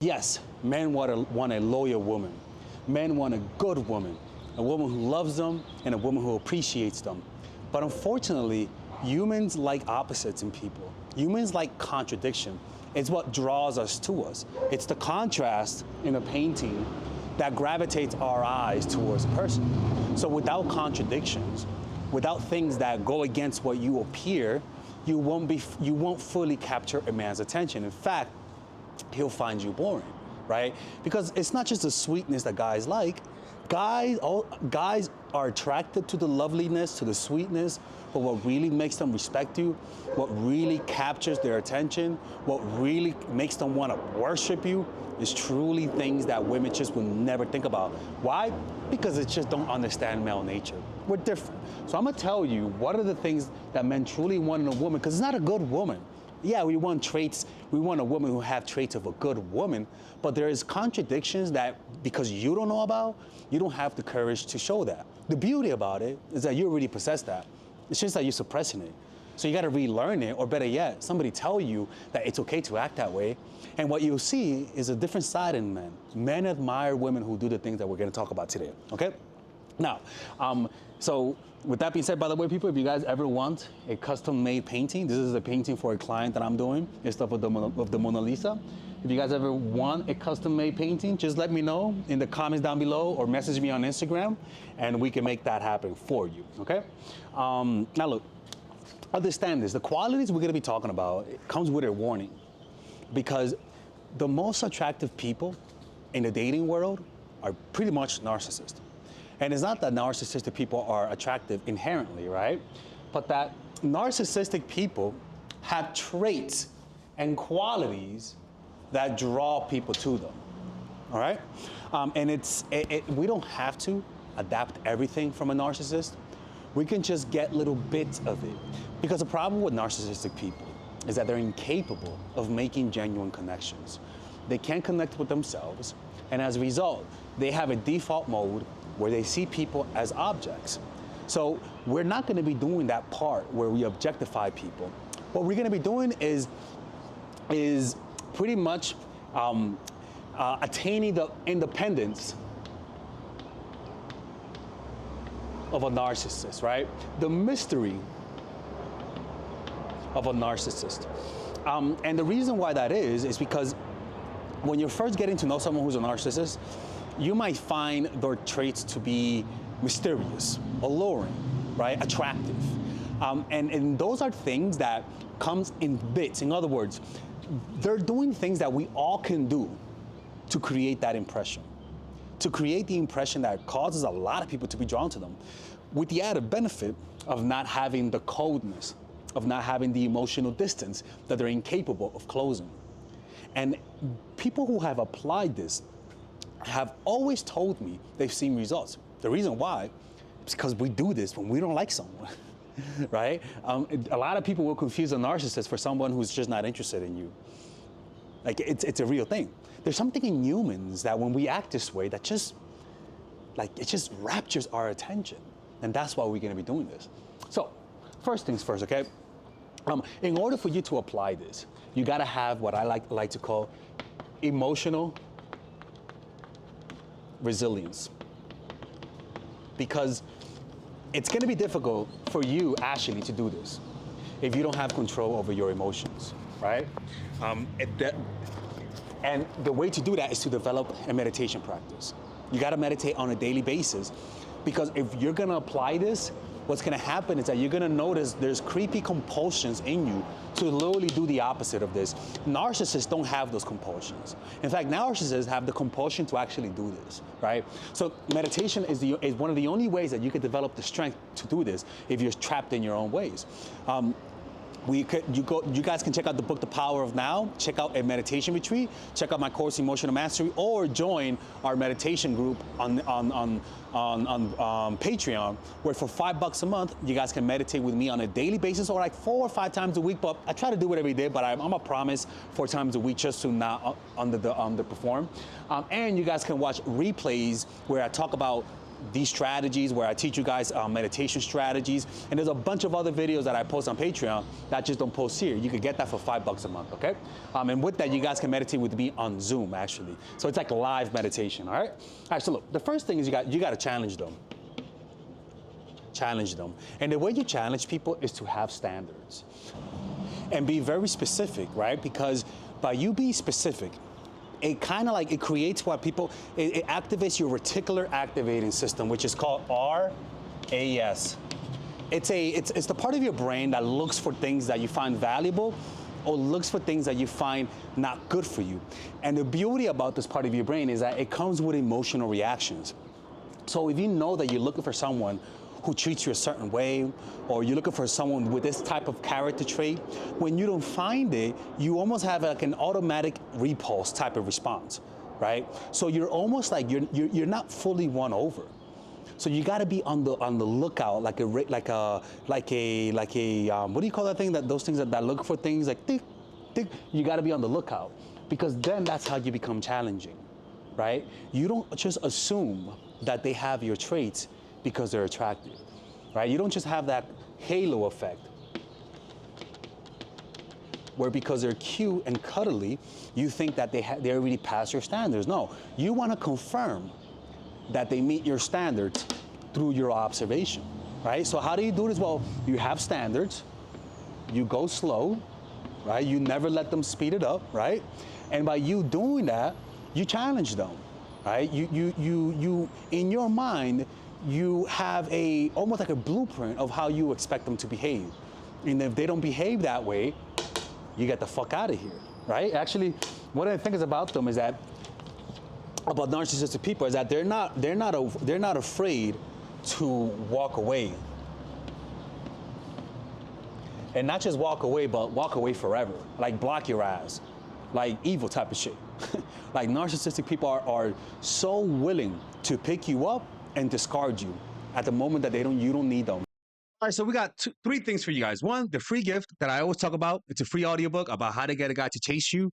Yes, men want a loyal woman. Men want a good woman, a woman who loves them and a woman who appreciates them. But unfortunately, humans like opposites in people. Humans like contradiction. It's what draws us to us. It's the contrast in a painting that gravitates our eyes towards a person. So without contradictions, without things that go against what you appear, you won't fully capture a man's attention. In fact, he'll find you boring, right? Because it's not just the sweetness that guys like. Guys are attracted to the loveliness, to the sweetness, but what really makes them respect you, what really captures their attention, what really makes them want to worship you is truly things that women just will never think about. Why? Because they just don't understand male nature. We're different. So I'm gonna tell you what are the things that men truly want in a woman, because it's not a good woman. Yeah, we want a woman who have traits of a good woman, but there is contradictions that because you don't know about, you don't have the courage to show that. The beauty about it is that you already possess that. It's just that you're suppressing it. So you gotta relearn it, or better yet, somebody tell you that it's okay to act that way. And what you'll see is a different side in men. Men admire women who do the things that we're gonna talk about today, okay? Now, so with that being said, by the way, people, if you guys ever want a custom-made painting, this is a painting for a client that I'm doing. It's stuff of the Mona Lisa. If you guys ever want a custom-made painting, just let me know in the comments down below or message me on Instagram, and we can make that happen for you, okay? Now look, understand this. The qualities we're gonna be talking about, it comes with a warning, because the most attractive people in the dating world are pretty much narcissists. And it's not that narcissistic people are attractive inherently, right? But that narcissistic people have traits and qualities that draw people to them, all right? And we don't have to adapt everything from a narcissist. We can just get little bits of it. Because the problem with narcissistic people is that they're incapable of making genuine connections. They can't connect with themselves, and as a result, they have a default mode where they see people as objects. So we're not gonna be doing that part where we objectify people. What we're gonna be doing is pretty much attaining the independence of a narcissist, right? The mystery of a narcissist. And the reason why that is because when you're first getting to know someone who's a narcissist, you might find their traits to be mysterious, alluring, right? Attractive. And those are things that comes in bits. In other words, they're doing things that we all can do to create that impression, to create the impression that causes a lot of people to be drawn to them, with the added benefit of not having the coldness, of not having the emotional distance that they're incapable of closing. And people who have applied this have always told me they've seen results. The reason why is because we do this when we don't like someone, right? A lot of people will confuse a narcissist for someone who's just not interested in you. Like, it's a real thing. There's something in humans that when we act this way that just, like, it just raptures our attention. And that's why we're gonna be doing this. So, first things first, okay? In order for you to apply this, you gotta have what I like to call emotional resilience. Because it's gonna be difficult for you, Ashley, to do this if you don't have control over your emotions, right? And the way to do that is to develop a meditation practice. You gotta meditate on a daily basis, because if you're gonna apply this, what's gonna happen is that you're gonna notice there's creepy compulsions in you to literally do the opposite of this. Narcissists don't have those compulsions. In fact, narcissists have the compulsion to actually do this, right? So meditation is one of the only ways that you can develop the strength to do this if you're trapped in your own ways. You guys can check out the book, The Power of Now, check out a meditation retreat, check out my course, Emotional Mastery, or join our meditation group on Patreon, where for $5 a month, you guys can meditate with me on a daily basis, or like 4 or 5 times a week, but I try to do it every day, but I'm a promise 4 times a week just to not underperform. And you guys can watch replays where I talk about these strategies where I teach you guys meditation strategies. And there's a bunch of other videos that I post on Patreon that I just don't post here. You can get that for $5 a month, okay? And with that, you guys can meditate with me on Zoom, actually. So it's like live meditation, all right? All right, so look, the first thing is you got to challenge them. Challenge them. And the way you challenge people is to have standards. And be very specific, right? Because by you being specific, it kind of like, it creates what people, it activates your reticular activating system, which is called RAS. It's the part of your brain that looks for things that you find valuable or looks for things that you find not good for you. And the beauty about this part of your brain is that it comes with emotional reactions. So if you know that you're looking for someone who treats you a certain way, or you're looking for someone with this type of character trait, when you don't find it, you almost have like an automatic repulse type of response, right? So you're almost like you're not fully won over. So you got to be on the lookout, like a what do you call that thing? Those things that look for things like tick, tick. You got to be on the lookout, because then that's how you become challenging, right? You don't just assume that they have your traits because they're attractive, right? You don't just have that halo effect where because they're cute and cuddly, you think that they already passed your standards. No, you want to confirm that they meet your standards through your observation, right? So how do you do this? Well, you have standards, you go slow, right? You never let them speed it up, right? And by you doing that, you challenge them, right? You in your mind, you have almost like a blueprint of how you expect them to behave. And if they don't behave that way, you get the fuck out of here, right? Actually, one of the things about them is that, about narcissistic people, is that they're not afraid to walk away. And not just walk away, but walk away forever. Like block your ass. Like evil type of shit. Like narcissistic people are so willing to pick you up and discard you at the moment that you don't need them. All right, so we got three things for you guys. One, the free gift that I always talk about. It's a free audiobook about how to get a guy to chase you,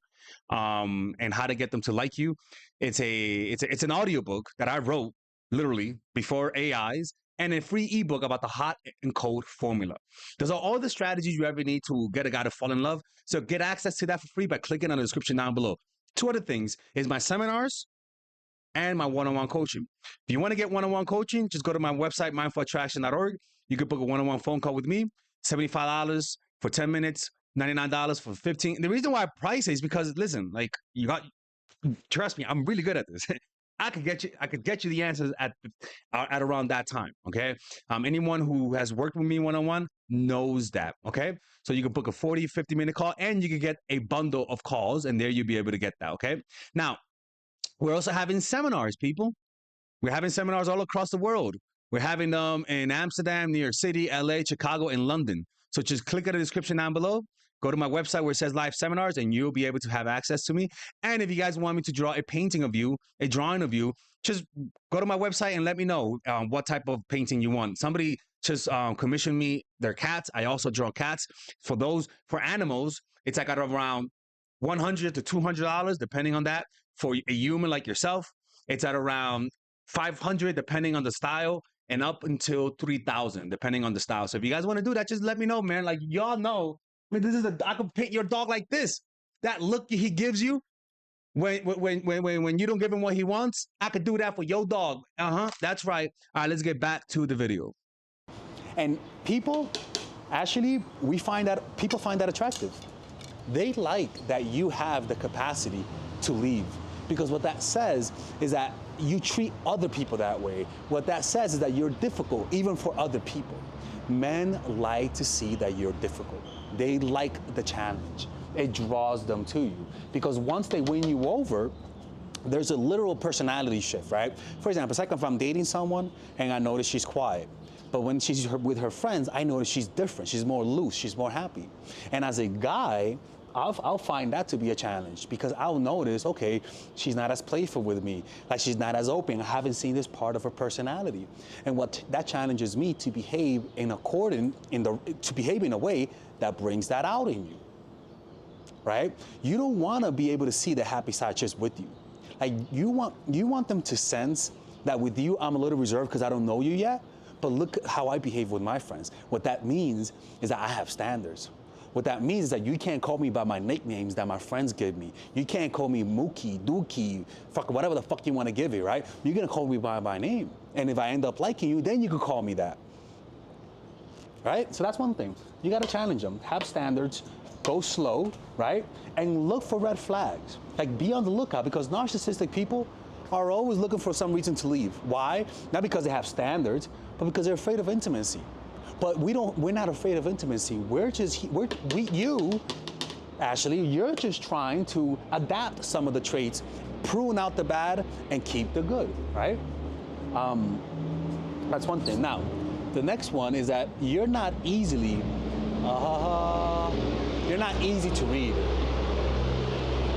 and how to get them to like you. It's an audiobook that I wrote literally before AIs, and a free ebook about the hot and cold formula. Those are all the strategies you ever need to get a guy to fall in love. So get access to that for free by clicking on the description down below. Two other things is my seminars and my one-on-one coaching. If you want to get one-on-one coaching, just go to my website, mindfulattraction.org. You can book a one-on-one phone call with me, $75 for 10 minutes, $99 for 15. The reason why I price it is because, listen, like trust me, I'm really good at this. I could get you the answers at around that time, okay? Anyone who has worked with me one-on-one knows that, okay? So you can book a 40, 50-minute call, and you can get a bundle of calls, and there you'll be able to get that, okay? Now, we're also having seminars, people. We're having seminars all across the world. We're having them in Amsterdam, New York City, LA, Chicago, and London. So just click on the description down below. Go to my website where it says live seminars, and you'll be able to have access to me. And if you guys want me to draw a painting of you, a drawing of you, just go to my website and let me know what type of painting you want. Somebody just commissioned me their cats. I also draw cats. For animals, it's like at around $100 to $200, depending on that. For a human like yourself, it's at around $500, depending on the style, and up until $3,000, depending on the style. So if you guys want to do that, just let me know, man. Like, y'all know, I mean, I could paint your dog like this. That look he gives you when you don't give him what he wants, I could do that for your dog. That's right. All right, let's get back to the video. And people, actually, people find that attractive. They like that you have the capacity to leave. Because what that says is that you treat other people that way. What that says is that you're difficult, even for other people. Men like to see that you're difficult. They like the challenge. It draws them to you. Because once they win you over, there's a literal personality shift, right? For example, it's like if I'm dating someone and I notice she's quiet. But when she's with her friends, I notice she's different. She's more loose. She's more happy. And as a guy, I'll find that to be a challenge, because I'll notice, okay, she's not as playful with me, like she's not as open. I haven't seen this part of her personality. And what that challenges me to behave in a way that brings that out in you, right? You don't want to be able to see the happy side just with you. Like you want them to sense that with you, I'm a little reserved because I don't know you yet, but look at how I behave with my friends. What that means is that I have standards. What that means is that you can't call me by my nicknames that my friends give me. You can't call me Mookie, Dookie, fuck, whatever the fuck you want to give it, right? You're going to call me by my name. And if I end up liking you, then you can call me that. Right? So that's one thing. You got to challenge them. Have standards. Go slow, right? And look for red flags. Like, be on the lookout, because narcissistic people are always looking for some reason to leave. Why? Not because they have standards, but because they're afraid of intimacy. But we're not afraid of intimacy. Ashley, you're just trying to adapt some of the traits, prune out the bad, and keep the good, right? That's one thing. Now, the next one is that you're not easy to read.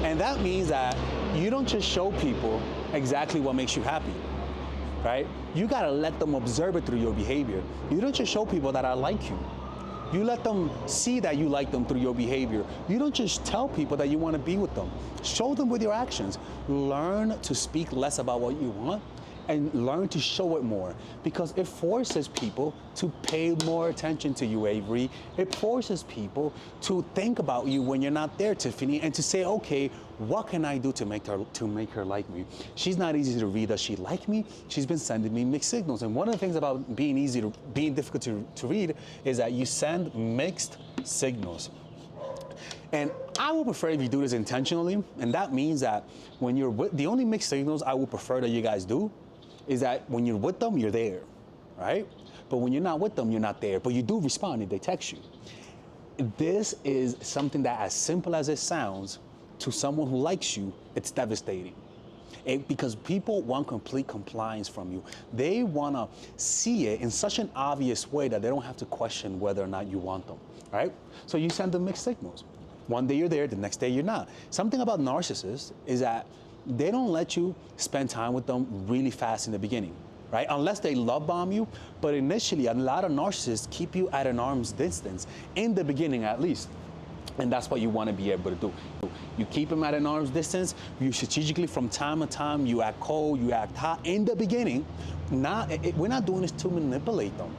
And that means that you don't just show people exactly what makes you happy, right? You gotta let them observe it through your behavior. You don't just show people that I like you. You let them see that you like them through your behavior. You don't just tell people that you want to be with them. Show them with your actions. Learn to speak less about what you want and learn to show it more, because it forces people to pay more attention to you, Avery. It forces people to think about you when you're not there, Tiffany, and to say, okay, what can I do to make her like me? She's not easy to read. Does she like me? She's been sending me mixed signals. And one of the things about being difficult to read is that you send mixed signals. And I would prefer if you do this intentionally, and that means that when you're with, the only mixed signals I would prefer that you guys do is that when you're with them, you're there, right? But when you're not with them, you're not there. But you do respond if they text you. This is something that, as simple as it sounds, to someone who likes you, it's devastating. Because people want complete compliance from you. They want to see it in such an obvious way that they don't have to question whether or not you want them, right? So you send them mixed signals. One day you're there, the next day you're not. Something about narcissists is that they don't let you spend time with them really fast in the beginning, right? Unless they love bomb you. But initially, a lot of narcissists keep you at an arm's distance, in the beginning at least. And that's what you want to be able to do. You keep them at an arm's distance. You strategically, from time to time, you act cold, you act hot in the beginning. We're not doing this to manipulate them.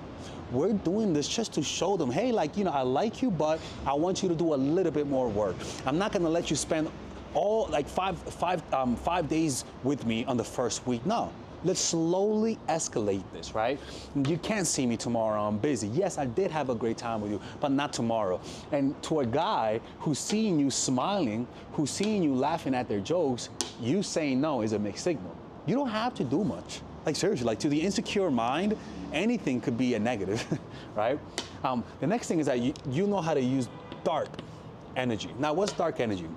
We're doing this just to show them, hey, like, you know, I like you, but I want you to do a little bit more work. I'm not going to let you spend all like five days with me on the first week. No. Let's slowly escalate this, right? You can't see me tomorrow, I'm busy. Yes, I did have a great time with you, but not tomorrow. And to a guy who's seeing you smiling, who's seeing you laughing at their jokes, you saying no is a mixed signal. You don't have to do much. Like, seriously, like, to the insecure mind, anything could be a negative, right? The next thing is that you know how to use dark energy. Now, what's dark energy?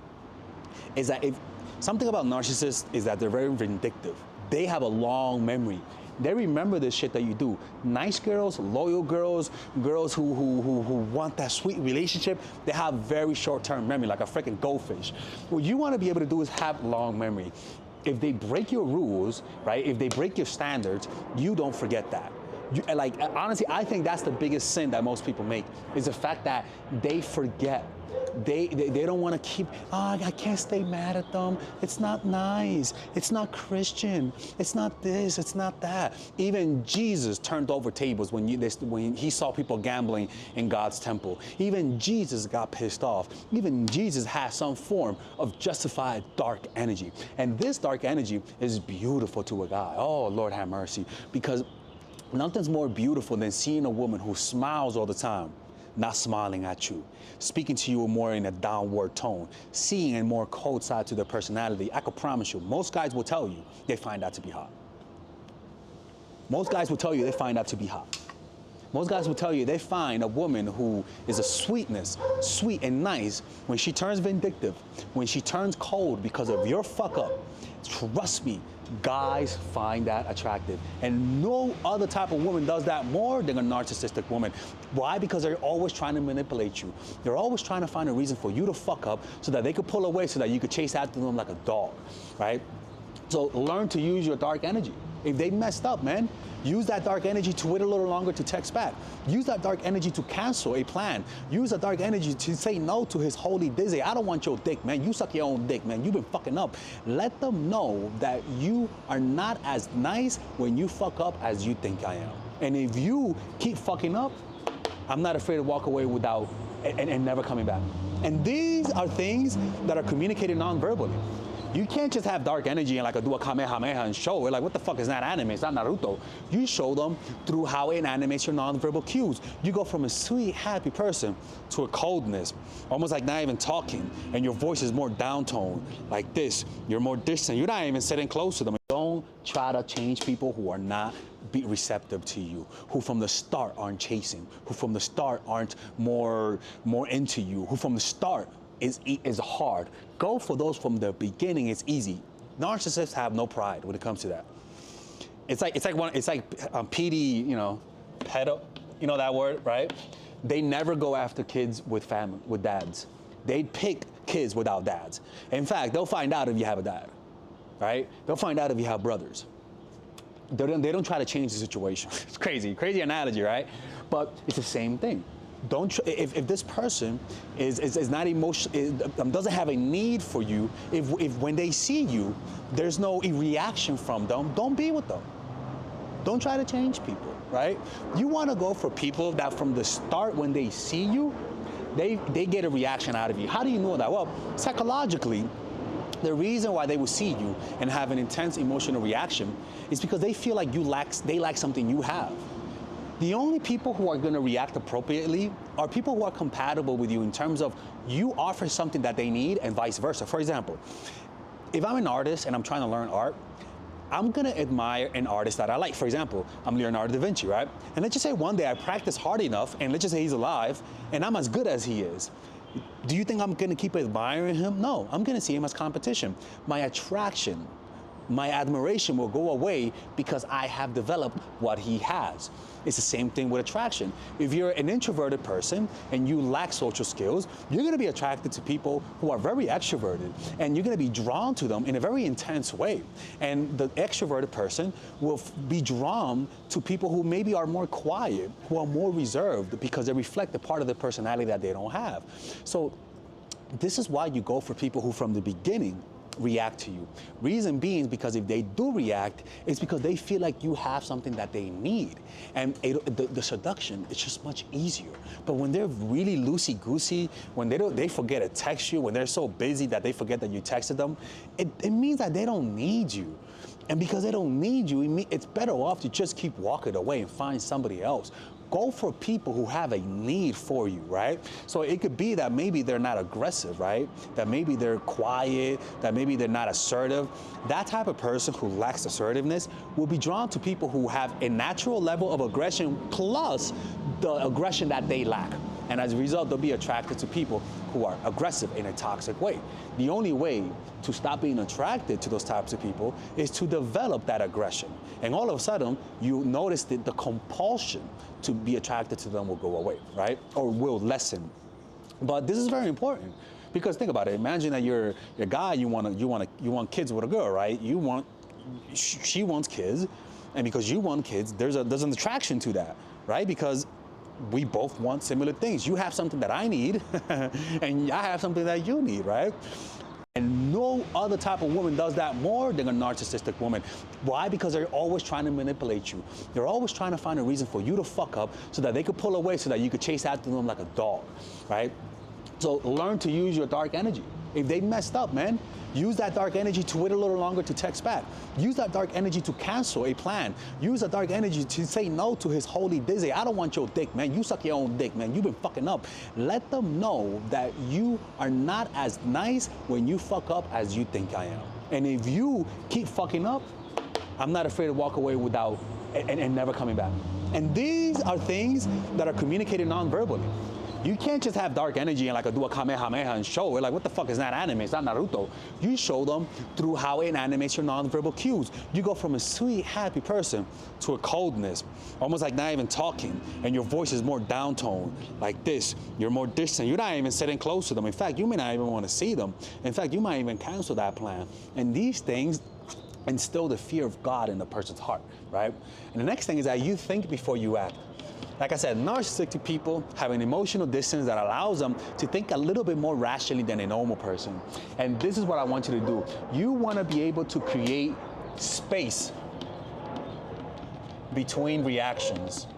Is that if something about narcissists is that they're very vindictive. They have a long memory. They remember the shit that you do. Nice girls, loyal girls, girls who want that sweet relationship, they have very short-term memory, like a freaking goldfish. What you want to be able to do is have long memory. If they break your rules, right, if they break your standards, you don't forget that. Like, honestly, I think that's the biggest sin that most people make, is the fact that they forget. They don't want to keep, I can't stay mad at them. It's not nice. It's not Christian. It's not this. It's not that. Even Jesus turned over tables when he saw people gambling in God's temple. Even Jesus got pissed off. Even Jesus has some form of justified dark energy. And this dark energy is beautiful to a guy. Oh, Lord have mercy. Because nothing's more beautiful than seeing a woman who smiles all the time, not smiling at you, speaking to you more in a downward tone, seeing a more cold side to their personality. I could promise you, most guys will tell you they find that to be hot. Most guys will tell you they find that to be hot. Most guys will tell you they find a woman who is a sweetness, sweet and nice, when she turns vindictive, when she turns cold because of your fuck up. Trust me, guys find that attractive. And no other type of woman does that more than a narcissistic woman. Why? Because they're always trying to manipulate you. They're always trying to find a reason for you to fuck up so that they could pull away, so that you could chase after them like a dog, right? So learn to use your dark energy. If they messed up, man, use that dark energy to wait a little longer to text back. Use that dark energy to cancel a plan. Use that dark energy to say no to his holy dizzy. I don't want your dick, man. You suck your own dick, man. You've been fucking up. Let them know that you are not as nice when you fuck up as you think I am. And if you keep fucking up, I'm not afraid to walk away without and never coming back. And these are things that are communicated non-verbally. You can't just have dark energy and do a kamehameha and show it. Like, what the fuck is that anime? It's not Naruto. You show them through how it animates your non-verbal cues. You go from a sweet, happy person to a coldness, almost like not even talking, and your voice is more downtoned, like this. You're more distant. You're not even sitting close to them. Don't try to change people who are not be receptive to you, who from the start aren't chasing, who from the start aren't more into you, who from the start is hard. Go for those from the beginning. It's easy. Narcissists have no pride when it comes to that. It's like PD, pedo, that word, right? They never go after kids with dads. They pick kids without dads. In fact, they'll find out if you have a dad, right? They'll find out if you have brothers. They don't try to change the situation. It's crazy analogy, right? But it's the same thing. If this person is not doesn't have a need for you, if when they see you, there's no reaction from them, don't be with them. Don't try to change people, right? You want to go for people that from the start, when they see you, they get a reaction out of you. How do you know that? Well, psychologically, the reason why they will see you and have an intense emotional reaction is because they feel like they lack something you have. The only people who are going to react appropriately are people who are compatible with you in terms of you offer something that they need and vice versa. For example, if I'm an artist and I'm trying to learn art, I'm going to admire an artist that I like. For example, I'm Leonardo da Vinci, right? And let's just say one day I practice hard enough, and let's just say he's alive, and I'm as good as he is. Do you think I'm going to keep admiring him? No, I'm going to see him as competition. My attraction, my admiration will go away because I have developed what he has. It's the same thing with attraction. If you're an introverted person and you lack social skills, you're going to be attracted to people who are very extroverted, and you're going to be drawn to them in a very intense way. And the extroverted person will be drawn to people who maybe are more quiet, who are more reserved, because they reflect the part of their personality that they don't have. So this is why you go for people who from the beginning react to you. Reason being is because if they do react, it's because they feel like you have something that they need. And the seduction is just much easier. But when they're really loosey-goosey, when they forget to text you, when they're so busy that they forget that you texted them, it means that they don't need you. And because they don't need you, it's better off to just keep walking away and find somebody else. Go for people who have a need for you, right? So it could be that maybe they're not aggressive, right? That maybe they're quiet, that maybe they're not assertive. That type of person who lacks assertiveness will be drawn to people who have a natural level of aggression plus the aggression that they lack. And as a result, they'll be attracted to people who are aggressive in a toxic way. The only way to stop being attracted to those types of people is to develop that aggression. And all of a sudden, you notice that the compulsion to be attracted to them will go away, right? Or will lessen. But this is very important because think about it. Imagine that you're a guy, you want kids with a girl, right? She wants kids, and because you want kids, there's an attraction to that, right? Because we both want similar things. You have something that I need, and I have something that you need, right? And no other type of woman does that more than a narcissistic woman. Why? Because they're always trying to manipulate you. They're always trying to find a reason for you to fuck up so that they could pull away so that you could chase after them like a dog, right? So learn to use your dark energy. If they messed up, man, use that dark energy to wait a little longer to text back. Use that dark energy to cancel a plan. Use that dark energy to say no to his holy dizzy. I don't want your dick, man. You suck your own dick, man. You've been fucking up. Let them know that you are not as nice when you fuck up as you think I am. And if you keep fucking up, I'm not afraid to walk away without and never coming back. And these are things that are communicated non-verbally. You can't just have dark energy and do a kamehameha and show it. Like, what the fuck is that anime? It's not Naruto. You show them through how it animates your nonverbal cues. You go from a sweet, happy person to a coldness, almost like not even talking, and your voice is more downtoned, like this. You're more distant. You're not even sitting close to them. In fact, you may not even want to see them. In fact, you might even cancel that plan. And these things instill the fear of God in the person's heart, right? And the next thing is that you think before you act. Like I said, narcissistic people have an emotional distance that allows them to think a little bit more rationally than a normal person. And this is what I want you to do. You want to be able to create space between reactions,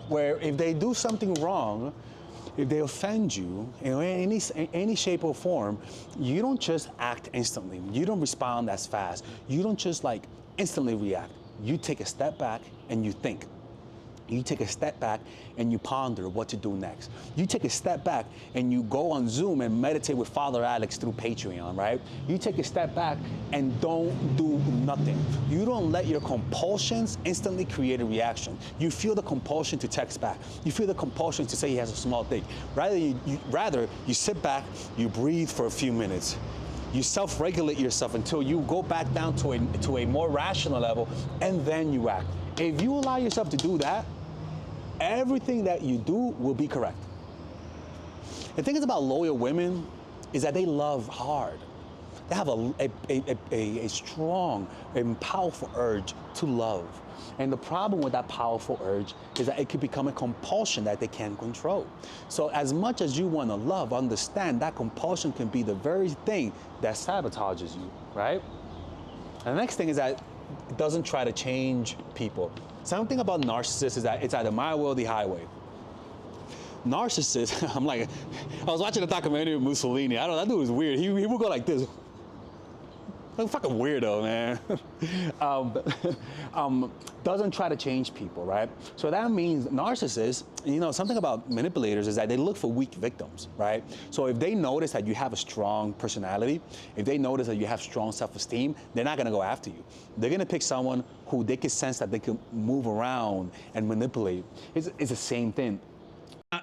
where if they do something wrong, if they offend you in any shape or form, you don't just act instantly. You don't respond as fast. You don't just like instantly react. You take a step back and you think. You take a step back and you ponder what to do next. You take a step back and you go on Zoom and meditate with Father Alex through Patreon, right? You take a step back and don't do nothing. You don't let your compulsions instantly create a reaction. You feel the compulsion to text back. You feel the compulsion to say he has a small dick. Rather, you sit back, you breathe for a few minutes. You self-regulate yourself until you go back down to a more rational level, and then you act. If you allow yourself to do that, everything that you do will be correct. The thing is about loyal women is that they love hard. They have a strong and powerful urge to love. And the problem with that powerful urge is that it could become a compulsion that they can't control. So as much as you want to love, understand that compulsion can be the very thing that sabotages you, right? And the next thing is that it doesn't try to change people. Something about narcissists is that it's either my way or the highway. Narcissists, I'm like, I was watching a documentary of Mussolini. I don't know, that dude was weird. He would go like this. Like a fucking weirdo, man. Doesn't try to change people, right? So that means narcissists, something about manipulators is that they look for weak victims, right? So if they notice that you have a strong personality, if they notice that you have strong self-esteem, they're not gonna go after you. They're gonna pick someone who they can sense that they can move around and manipulate. It's the same thing.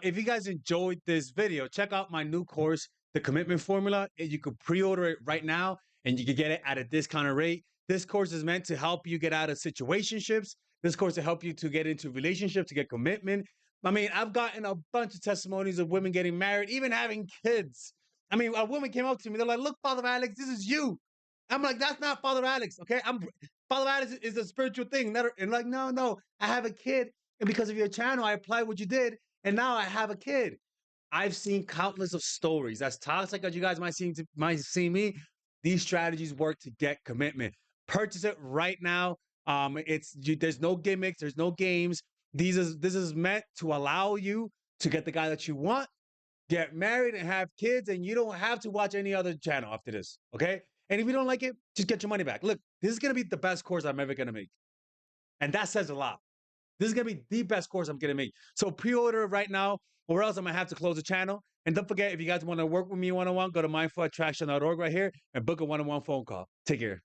If you guys enjoyed this video, check out my new course, The Commitment Formula. You could pre-order it right now and you can get it at a discounted rate. This course is meant to help you get out of situationships. This course will help you to get into relationships, to get commitment. I mean, I've gotten a bunch of testimonies of women getting married, even having kids. I mean, a woman came up to me, they're like, look, Father Alex, this is you. I'm like, that's not Father Alex, okay? Father Alex is a spiritual thing. And like, no, I have a kid. And because of your channel, I applied what you did. And now I have a kid. I've seen countless of stories. As toxic as you guys might see me, these strategies work to get commitment. Purchase it right now. There's no gimmicks, there's no games. This is meant to allow you to get the guy that you want, get married, and have kids, and you don't have to watch any other channel after this. Okay? And if you don't like it, just get your money back. Look, this is gonna be the best course I'm ever gonna make. And that says a lot. This is gonna be the best course I'm gonna make. So pre-order it right now, or else I'm gonna have to close the channel. And don't forget, if you guys want to work with me one-on-one, go to mindfulattraction.org right here and book a one-on-one phone call. Take care.